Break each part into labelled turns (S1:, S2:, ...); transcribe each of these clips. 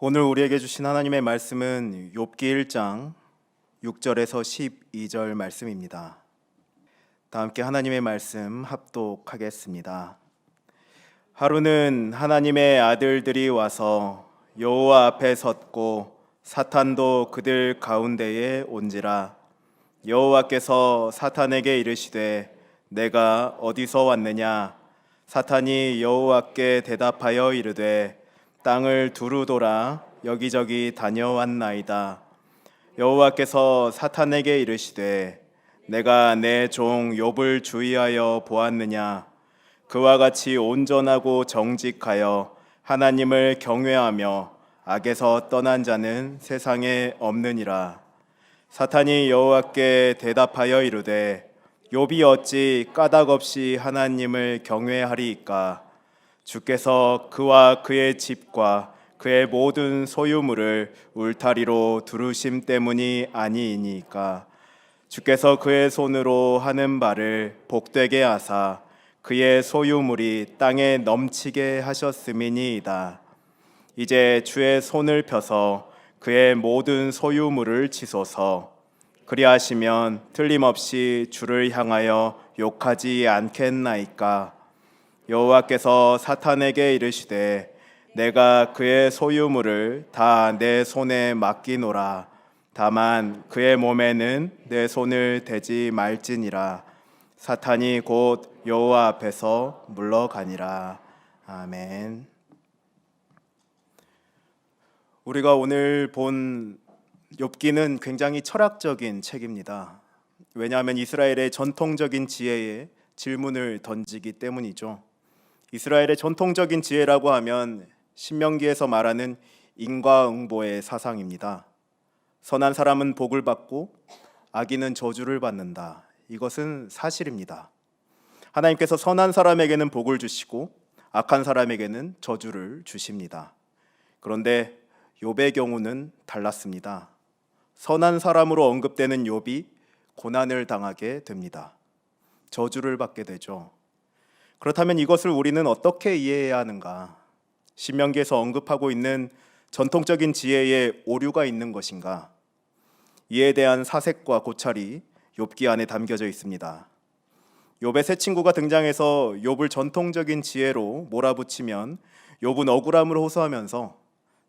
S1: 오늘 우리에게 주신 하나님의 말씀은 욥기 1장 6절에서 12절 말씀입니다. 다 함께 하나님의 말씀 합독하겠습니다. 하루는 하나님의 아들들이 와서 여호와 앞에 섰고 사탄도 그들 가운데에 온지라. 여호와께서 사탄에게 이르시되 내가 어디서 왔느냐? 사탄이 여호와께 대답하여 이르되 땅을 두루 돌아 여기저기 다녀왔나이다. 여호와께서 사탄에게 이르시되 내가 내 종 욥을 주의하여 보았느냐? 그와 같이 온전하고 정직하여 하나님을 경외하며 악에서 떠난 자는 세상에 없느니라. 사탄이 여호와께 대답하여 이르되 욥이 어찌 까닭 없이 하나님을 경외하리이까? 주께서 그와 그의 집과 그의 모든 소유물을 울타리로 두르심 때문이 아니이니까. 주께서 그의 손으로 하는 바를 복되게 하사 그의 소유물이 땅에 넘치게 하셨음이니이다. 이제 주의 손을 펴서 그의 모든 소유물을 치소서. 그리하시면 틀림없이 주를 향하여 욕하지 않겠나이까? 여호와께서 사탄에게 이르시되 내가 그의 소유물을 다 내 손에 맡기노라. 다만 그의 몸에는 내 손을 대지 말지니라. 사탄이 곧 여호와 앞에서 물러가니라. 아멘. 우리가 오늘 본 욥기는 굉장히 철학적인 책입니다. 왜냐하면 이스라엘의 전통적인 지혜에 질문을 던지기 때문이죠. 이스라엘의 전통적인 지혜라고 하면 신명기에서 말하는 인과응보의 사상입니다. 선한 사람은 복을 받고 악인은 저주를 받는다. 이것은 사실입니다. 하나님께서 선한 사람에게는 복을 주시고 악한 사람에게는 저주를 주십니다. 그런데 욥의 경우는 달랐습니다. 선한 사람으로 언급되는 욥이 고난을 당하게 됩니다. 저주를 받게 되죠. 그렇다면 이것을 우리는 어떻게 이해해야 하는가? 신명기에서 언급하고 있는 전통적인 지혜에 오류가 있는 것인가? 이에 대한 사색과 고찰이 욥기 안에 담겨져 있습니다. 욥의 새 친구가 등장해서 욥을 전통적인 지혜로 몰아붙이면 욥은 억울함을 호소하면서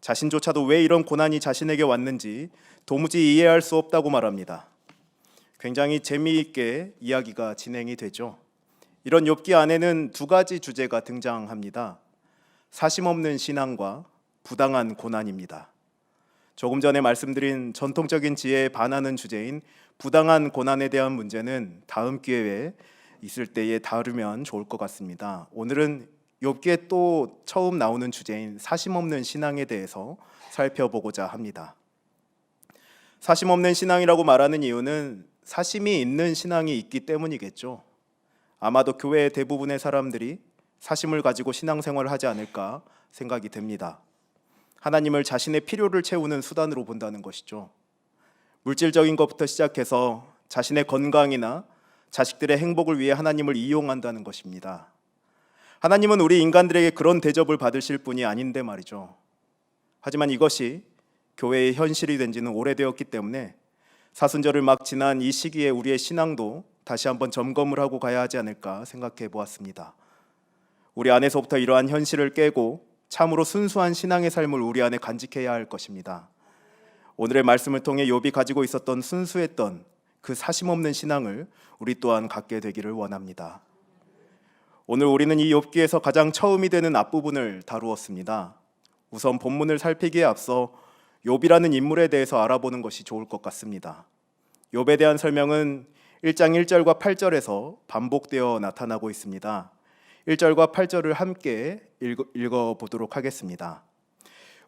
S1: 자신조차도 왜 이런 고난이 자신에게 왔는지 도무지 이해할 수 없다고 말합니다. 굉장히 재미있게 이야기가 진행이 되죠. 이런 욥기 안에는 두 가지 주제가 등장합니다. 사심없는 신앙과 부당한 고난입니다. 조금 전에 말씀드린 전통적인 지혜에 반하는 주제인 부당한 고난에 대한 문제는 다음 기회에 있을 때에 다루면 좋을 것 같습니다. 오늘은 욥기에 또 처음 나오는 주제인 사심없는 신앙에 대해서 살펴보고자 합니다. 사심없는 신앙이라고 말하는 이유는 사심이 있는 신앙이 있기 때문이겠죠. 아마도 교회의 대부분의 사람들이 사심을 가지고 신앙생활을 하지 않을까 생각이 됩니다. 하나님을 자신의 필요를 채우는 수단으로 본다는 것이죠. 물질적인 것부터 시작해서 자신의 건강이나 자식들의 행복을 위해 하나님을 이용한다는 것입니다. 하나님은 우리 인간들에게 그런 대접을 받으실 분이 아닌데 말이죠. 하지만 이것이 교회의 현실이 된 지는 오래되었기 때문에 사순절을 막 지난 이 시기에 우리의 신앙도 다시 한번 점검을 하고 가야 하지 않을까 생각해 보았습니다. 우리 안에서부터 이러한 현실을 깨고 참으로 순수한 신앙의 삶을 우리 안에 간직해야 할 것입니다. 오늘의 말씀을 통해 욥이 가지고 있었던 순수했던 그 사심없는 신앙을 우리 또한 갖게 되기를 원합니다. 오늘 우리는 이 욥기에서 가장 처음이 되는 앞부분을 다루었습니다. 우선 본문을 살피기에 앞서 욥이라는 인물에 대해서 알아보는 것이 좋을 것 같습니다. 욥에 대한 설명은 1장 1절과 8절에서 반복되어 나타나고 있습니다. 1절과 8절을 함께 읽어보도록 하겠습니다.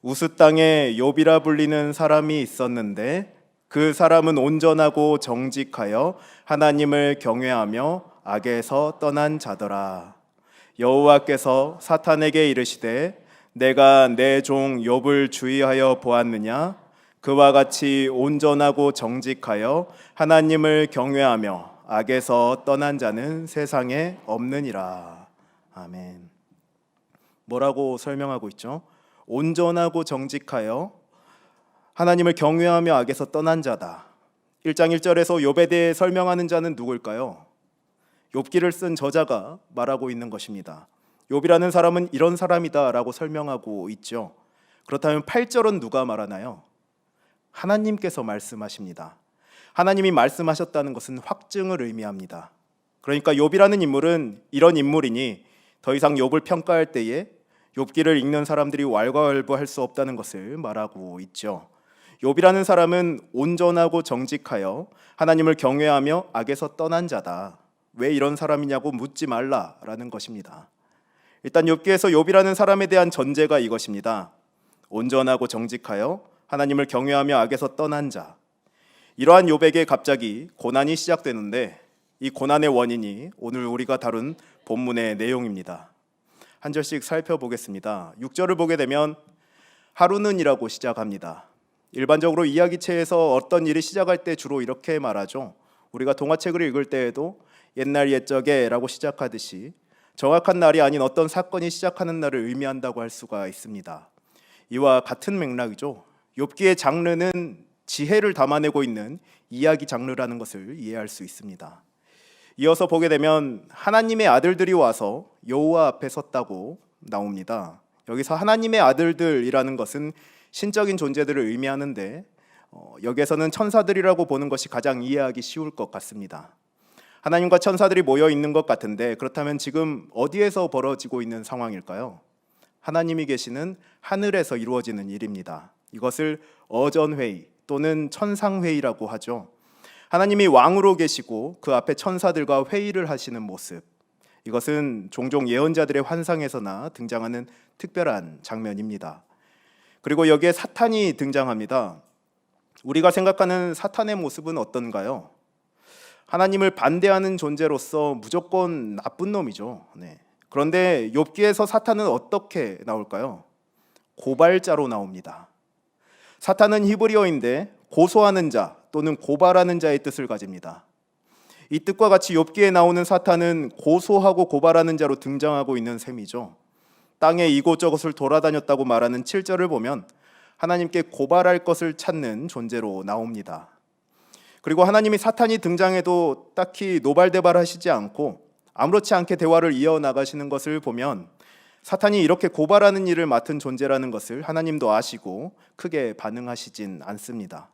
S1: 우스 땅에 욥이라 불리는 사람이 있었는데 그 사람은 온전하고 정직하여 하나님을 경외하며 악에서 떠난 자더라. 여호와께서 사탄에게 이르시되 내가 내 종 욥을 주의하여 보았느냐? 그와 같이 온전하고 정직하여 하나님을 경외하며 악에서 떠난 자는 세상에 없느니라. 아멘. 뭐라고 설명하고 있죠? 온전하고 정직하여 하나님을 경외하며 악에서 떠난 자다. 1장 1절에서 욥에 대해 설명하는 자는 누굴까요? 욥기를 쓴 저자가 말하고 있는 것입니다. 욥이라는 사람은 이런 사람이다라고 설명하고 있죠. 그렇다면 8절은 누가 말하나요? 하나님께서 말씀하십니다. 하나님이 말씀하셨다는 것은 확증을 의미합니다. 그러니까 욥이라는 인물은 이런 인물이니 더 이상 욥을 평가할 때에 욥기를 읽는 사람들이 왈가왈부할 수 없다는 것을 말하고 있죠. 욥이라는 사람은 온전하고 정직하여 하나님을 경외하며 악에서 떠난 자다. 왜 이런 사람이냐고 묻지 말라라는 것입니다. 일단 욥기에서 욥이라는 사람에 대한 전제가 이것입니다. 온전하고 정직하여 하나님을 경외하며 악에서 떠난 자. 이러한 욥에게 갑자기 고난이 시작되는데 이 고난의 원인이 오늘 우리가 다룬 본문의 내용입니다. 한 절씩 살펴보겠습니다. 6절을 보게 되면 하루는이라고 시작합니다. 일반적으로 이야기체에서 어떤 일이 시작할 때 주로 이렇게 말하죠. 우리가 동화책을 읽을 때에도 옛날 옛적에라고 시작하듯이 정확한 날이 아닌 어떤 사건이 시작하는 날을 의미한다고 할 수가 있습니다. 이와 같은 맥락이죠. 욥기의 장르는 지혜를 담아내고 있는 이야기 장르라는 것을 이해할 수 있습니다. 이어서 보게 되면 하나님의 아들들이 와서 여호와 앞에 섰다고 나옵니다. 여기서 하나님의 아들들이라는 것은 신적인 존재들을 의미하는데 여기에서는 천사들이라고 보는 것이 가장 이해하기 쉬울 것 같습니다. 하나님과 천사들이 모여 있는 것 같은데 그렇다면 지금 어디에서 벌어지고 있는 상황일까요? 하나님이 계시는 하늘에서 이루어지는 일입니다. 이것을 어전회의 또는 천상회의라고 하죠. 하나님이 왕으로 계시고 그 앞에 천사들과 회의를 하시는 모습, 이것은 종종 예언자들의 환상에서나 등장하는 특별한 장면입니다. 그리고 여기에 사탄이 등장합니다. 우리가 생각하는 사탄의 모습은 어떤가요? 하나님을 반대하는 존재로서 무조건 나쁜 놈이죠. 그런데 욥기에서 사탄은 어떻게 나올까요? 고발자로 나옵니다. 사탄은 히브리어인데 고소하는 자 또는 고발하는 자의 뜻을 가집니다. 이 뜻과 같이 욥기에 나오는 사탄은 고소하고 고발하는 자로 등장하고 있는 셈이죠. 땅에 이곳저곳을 돌아다녔다고 말하는 7절을 보면 하나님께 고발할 것을 찾는 존재로 나옵니다. 그리고 하나님이 사탄이 등장해도 딱히 노발대발하시지 않고 아무렇지 않게 대화를 이어나가시는 것을 보면 사탄이 이렇게 고발하는 일을 맡은 존재라는 것을 하나님도 아시고 크게 반응하시진 않습니다.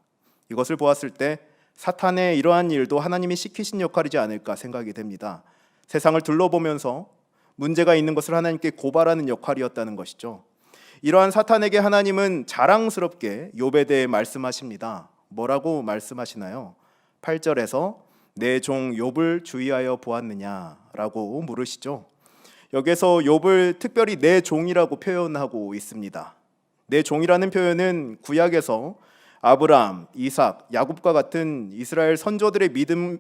S1: 이것을 보았을 때 사탄의 이러한 일도 하나님이 시키신 역할이지 않을까 생각이 됩니다. 세상을 둘러보면서 문제가 있는 것을 하나님께 고발하는 역할이었다는 것이죠. 이러한 사탄에게 하나님은 자랑스럽게 욥에 대해 말씀하십니다. 뭐라고 말씀하시나요? 8절에서 내 종 욥을 주의하여 보았느냐라고 물으시죠. 여기서 욥을 특별히 내 종이라고 표현하고 있습니다. 내 종이라는 표현은 구약에서 아브라함, 이삭, 야곱과 같은 이스라엘 선조들의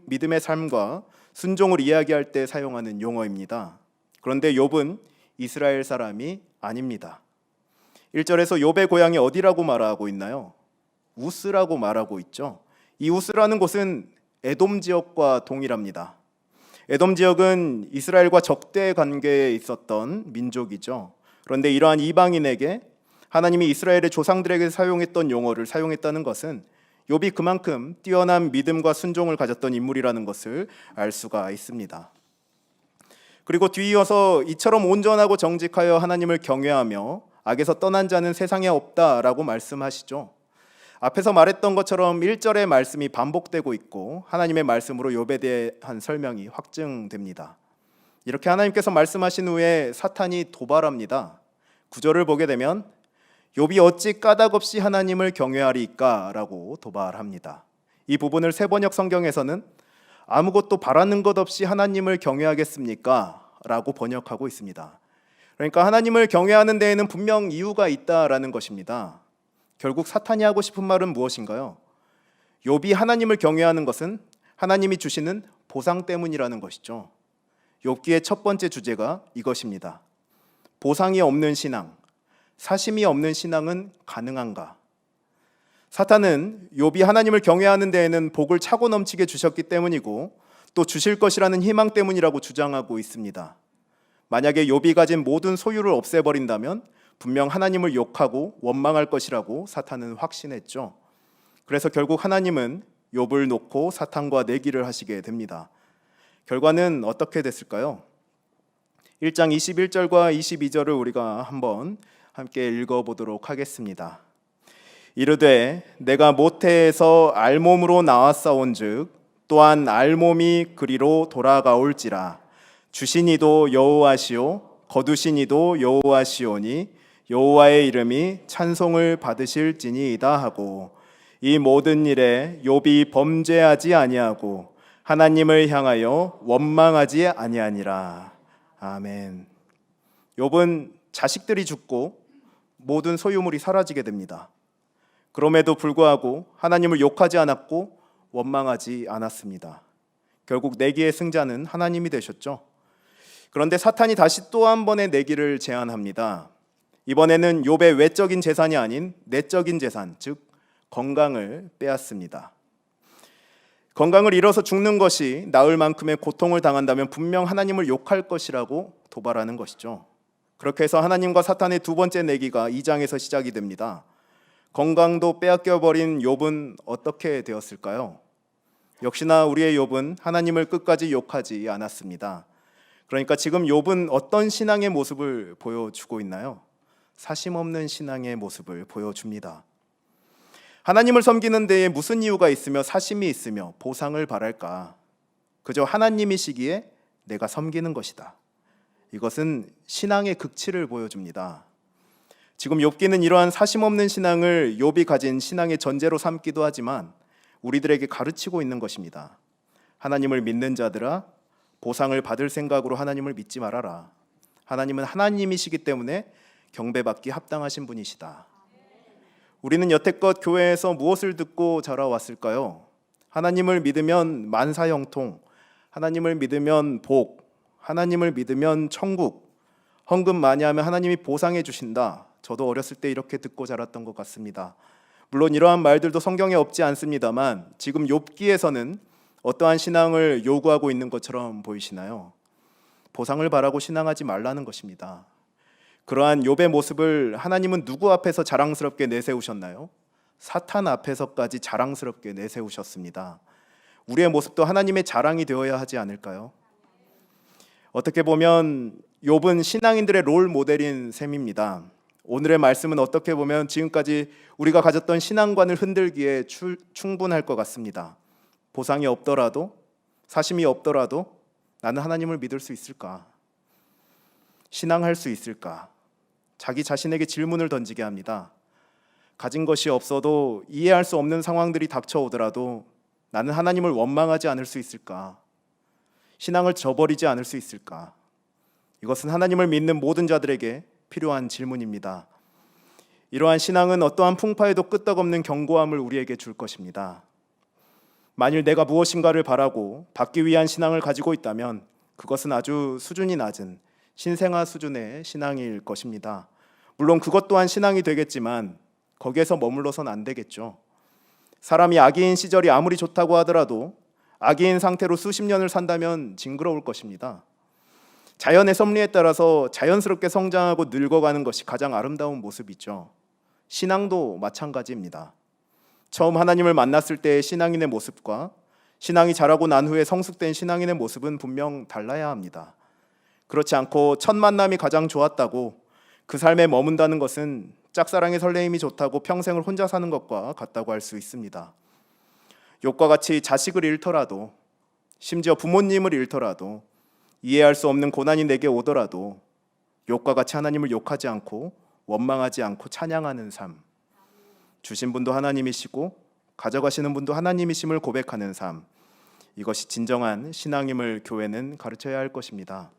S1: 믿음의 삶과 순종을 이야기할 때 사용하는 용어입니다. 그런데 욥은 이스라엘 사람이 아닙니다. 1절에서 욥의 고향이 어디라고 말하고 있나요? 우스라고 말하고 있죠. 이 우스라는 곳은 에돔 지역과 동일합니다. 에돔 지역은 이스라엘과 적대 관계에 있었던 민족이죠. 그런데 이러한 이방인에게 하나님이 이스라엘의 조상들에게 사용했던 용어를 사용했다는 것은 욥이 그만큼 뛰어난 믿음과 순종을 가졌던 인물이라는 것을 알 수가 있습니다. 그리고 뒤이어서 이처럼 온전하고 정직하여 하나님을 경외하며 악에서 떠난 자는 세상에 없다라고 말씀하시죠. 앞에서 말했던 것처럼 1절의 말씀이 반복되고 있고 하나님의 말씀으로 욥에 대한 설명이 확증됩니다. 이렇게 하나님께서 말씀하신 후에 사탄이 도발합니다. 9절을 보게 되면 욥이 어찌 까닭없이 하나님을 경외하리까 라고 도발합니다. 이 부분을 세번역 성경에서는 아무것도 바라는 것 없이 하나님을 경외하겠습니까? 라고 번역하고 있습니다. 그러니까 하나님을 경외하는 데에는 분명 이유가 있다라는 것입니다. 결국 사탄이 하고 싶은 말은 무엇인가요? 욥이 하나님을 경외하는 것은 하나님이 주시는 보상 때문이라는 것이죠. 욥기의 첫 번째 주제가 이것입니다. 보상이 없는 신앙, 사심이 없는 신앙은 가능한가? 사탄은 욥이 하나님을 경외하는 데에는 복을 차고 넘치게 주셨기 때문이고 또 주실 것이라는 희망 때문이라고 주장하고 있습니다. 만약에 욥이 가진 모든 소유를 없애버린다면 분명 하나님을 욕하고 원망할 것이라고 사탄은 확신했죠. 그래서 결국 하나님은 욥을 놓고 사탄과 내기를 하시게 됩니다. 결과는 어떻게 됐을까요? 1장 21절과 22절을 우리가 한번 함께 읽어보도록 하겠습니다. 이르되 내가 모태에서 알몸으로 나왔사온즉 또한 알몸이 그리로 돌아가올지라. 주신 이도 여호와시오 거두신 이도 여호와시오니 여호와의 이름이 찬송을 받으실지니이다 하고, 이 모든 일에 욥이 범죄하지 아니하고 하나님을 향하여 원망하지 아니하니라. 아멘. 욥은 자식들이 죽고 모든 소유물이 사라지게 됩니다. 그럼에도 불구하고 하나님을 욕하지 않았고 원망하지 않았습니다. 결국 내기의 승자는 하나님이 되셨죠. 그런데 사탄이 다시 또 한 번의 내기를 제안합니다. 이번에는 욥의 외적인 재산이 아닌 내적인 재산, 즉 건강을 빼앗습니다. 건강을 잃어서 죽는 것이 나을 만큼의 고통을 당한다면 분명 하나님을 욕할 것이라고 도발하는 것이죠. 그렇게 해서 하나님과 사탄의 두 번째 내기가 2장에서 시작이 됩니다. 건강도 빼앗겨버린 욥은 어떻게 되었을까요? 역시나 우리의 욥은 하나님을 끝까지 욕하지 않았습니다. 그러니까 지금 욥은 어떤 신앙의 모습을 보여주고 있나요? 사심없는 신앙의 모습을 보여줍니다. 하나님을 섬기는 데에 무슨 이유가 있으며 사심이 있으며 보상을 바랄까? 그저 하나님이시기에 내가 섬기는 것이다. 이것은 신앙의 극치를 보여줍니다. 지금 욥기는 이러한 사심없는 신앙을 욥이 가진 신앙의 전제로 삼기도 하지만 우리들에게 가르치고 있는 것입니다. 하나님을 믿는 자들아, 보상을 받을 생각으로 하나님을 믿지 말아라. 하나님은 하나님이시기 때문에 경배받기 합당하신 분이시다. 우리는 여태껏 교회에서 무엇을 듣고 자라왔을까요? 하나님을 믿으면 만사형통, 하나님을 믿으면 복, 하나님을 믿으면 천국, 헌금 많이 하면 하나님이 보상해 주신다. 저도 어렸을 때 이렇게 듣고 자랐던 것 같습니다. 물론 이러한 말들도 성경에 없지 않습니다만 지금 욥기에서는 어떠한 신앙을 요구하고 있는 것처럼 보이시나요? 보상을 바라고 신앙하지 말라는 것입니다. 그러한 욥의 모습을 하나님은 누구 앞에서 자랑스럽게 내세우셨나요? 사탄 앞에서까지 자랑스럽게 내세우셨습니다. 우리의 모습도 하나님의 자랑이 되어야 하지 않을까요? 어떻게 보면 욥은 신앙인들의 롤 모델인 셈입니다. 오늘의 말씀은 어떻게 보면 지금까지 우리가 가졌던 신앙관을 흔들기에 충분할 것 같습니다. 보상이 없더라도, 사심이 없더라도 나는 하나님을 믿을 수 있을까? 신앙할 수 있을까? 자기 자신에게 질문을 던지게 합니다. 가진 것이 없어도 이해할 수 없는 상황들이 닥쳐오더라도 나는 하나님을 원망하지 않을 수 있을까? 신앙을 저버리지 않을 수 있을까? 이것은 하나님을 믿는 모든 자들에게 필요한 질문입니다. 이러한 신앙은 어떠한 풍파에도 끄떡없는 견고함을 우리에게 줄 것입니다. 만일 내가 무엇인가를 바라고 받기 위한 신앙을 가지고 있다면 그것은 아주 수준이 낮은 신생아 수준의 신앙일 것입니다. 물론 그것 또한 신앙이 되겠지만 거기에서 머물러선 안 되겠죠. 사람이 아기인 시절이 아무리 좋다고 하더라도 아기인 상태로 수십 년을 산다면 징그러울 것입니다. 자연의 섭리에 따라서 자연스럽게 성장하고 늙어가는 것이 가장 아름다운 모습이죠. 신앙도 마찬가지입니다. 처음 하나님을 만났을 때의 신앙인의 모습과 신앙이 자라고 난 후에 성숙된 신앙인의 모습은 분명 달라야 합니다. 그렇지 않고 첫 만남이 가장 좋았다고 그 삶에 머문다는 것은 짝사랑의 설레임이 좋다고 평생을 혼자 사는 것과 같다고 할 수 있습니다. 욥과 같이 자식을 잃더라도, 심지어 부모님을 잃더라도, 이해할 수 없는 고난이 내게 오더라도 욥과 같이 하나님을 욕하지 않고 원망하지 않고 찬양하는 삶, 주신 분도 하나님이시고 가져가시는 분도 하나님이심을 고백하는 삶, 이것이 진정한 신앙임을 교회는 가르쳐야 할 것입니다.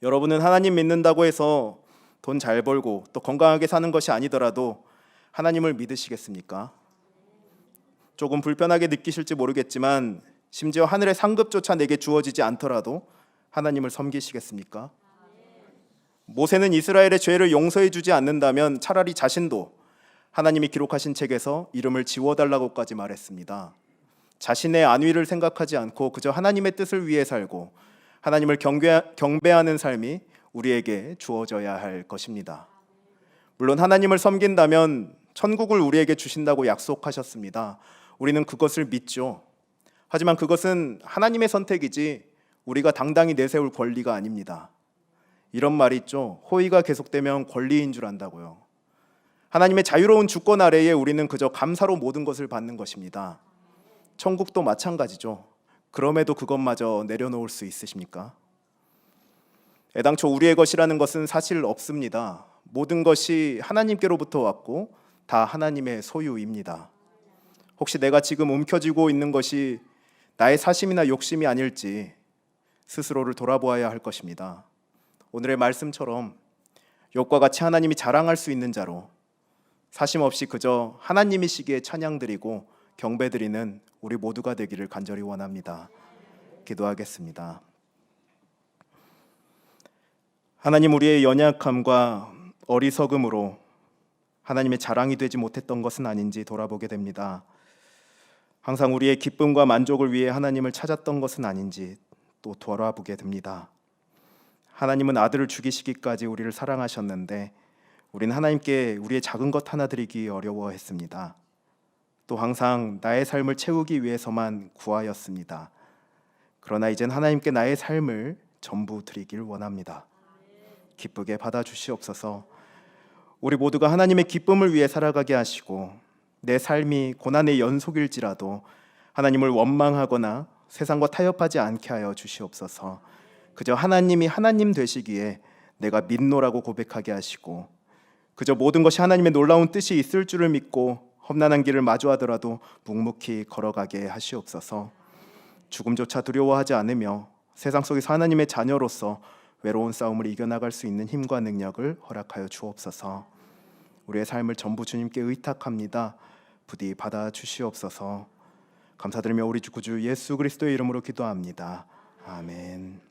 S1: 여러분은 하나님 믿는다고 해서 돈 잘 벌고 또 건강하게 사는 것이 아니더라도 하나님을 믿으시겠습니까? 조금 불편하게 느끼실지 모르겠지만 심지어 하늘의 상급조차 내게 주어지지 않더라도 하나님을 섬기시겠습니까? 모세는 이스라엘의 죄를 용서해 주지 않는다면 차라리 자신도 하나님이 기록하신 책에서 이름을 지워달라고까지 말했습니다. 자신의 안위를 생각하지 않고 그저 하나님의 뜻을 위해 살고 하나님을 경배하는 삶이 우리에게 주어져야 할 것입니다. 물론 하나님을 섬긴다면 천국을 우리에게 주신다고 약속하셨습니다. 우리는 그것을 믿죠. 하지만 그것은 하나님의 선택이지 우리가 당당히 내세울 권리가 아닙니다. 이런 말이 있죠. 호의가 계속되면 권리인 줄 안다고요. 하나님의 자유로운 주권 아래에 우리는 그저 감사로 모든 것을 받는 것입니다. 천국도 마찬가지죠. 그럼에도 그것마저 내려놓을 수 있으십니까? 애당초 우리의 것이라는 것은 사실 없습니다. 모든 것이 하나님께로부터 왔고 다 하나님의 소유입니다. 혹시 내가 지금 움켜쥐고 있는 것이 나의 사심이나 욕심이 아닐지 스스로를 돌아보아야 할 것입니다. 오늘의 말씀처럼 욥과 같이 하나님이 자랑할 수 있는 자로 사심 없이 그저 하나님이시기에 찬양드리고 경배드리는 우리 모두가 되기를 간절히 원합니다. 기도하겠습니다. 하나님, 우리의 연약함과 어리석음으로 하나님의 자랑이 되지 못했던 것은 아닌지 돌아보게 됩니다. 항상 우리의 기쁨과 만족을 위해 하나님을 찾았던 것은 아닌지 또 돌아보게 됩니다. 하나님은 아들을 죽이시기까지 우리를 사랑하셨는데 우리는 하나님께 우리의 작은 것 하나 드리기 어려워했습니다. 또 항상 나의 삶을 채우기 위해서만 구하였습니다. 그러나 이젠 하나님께 나의 삶을 전부 드리길 원합니다. 기쁘게 받아주시옵소서. 우리 모두가 하나님의 기쁨을 위해 살아가게 하시고 내 삶이 고난의 연속일지라도 하나님을 원망하거나 세상과 타협하지 않게 하여 주시옵소서. 그저 하나님이 하나님 되시기에 내가 믿노라고 고백하게 하시고 그저 모든 것이 하나님의 놀라운 뜻이 있을 줄을 믿고 험난한 길을 마주하더라도 묵묵히 걸어가게 하시옵소서. 죽음조차 두려워하지 않으며 세상 속에서 하나님의 자녀로서 외로운 싸움을 이겨나갈 수 있는 힘과 능력을 허락하여 주옵소서. 우리의 삶을 전부 주님께 의탁합니다. 부디 받아주시옵소서. 감사드리며 우리 주 구주 예수 그리스도의 이름으로 기도합니다. 아멘.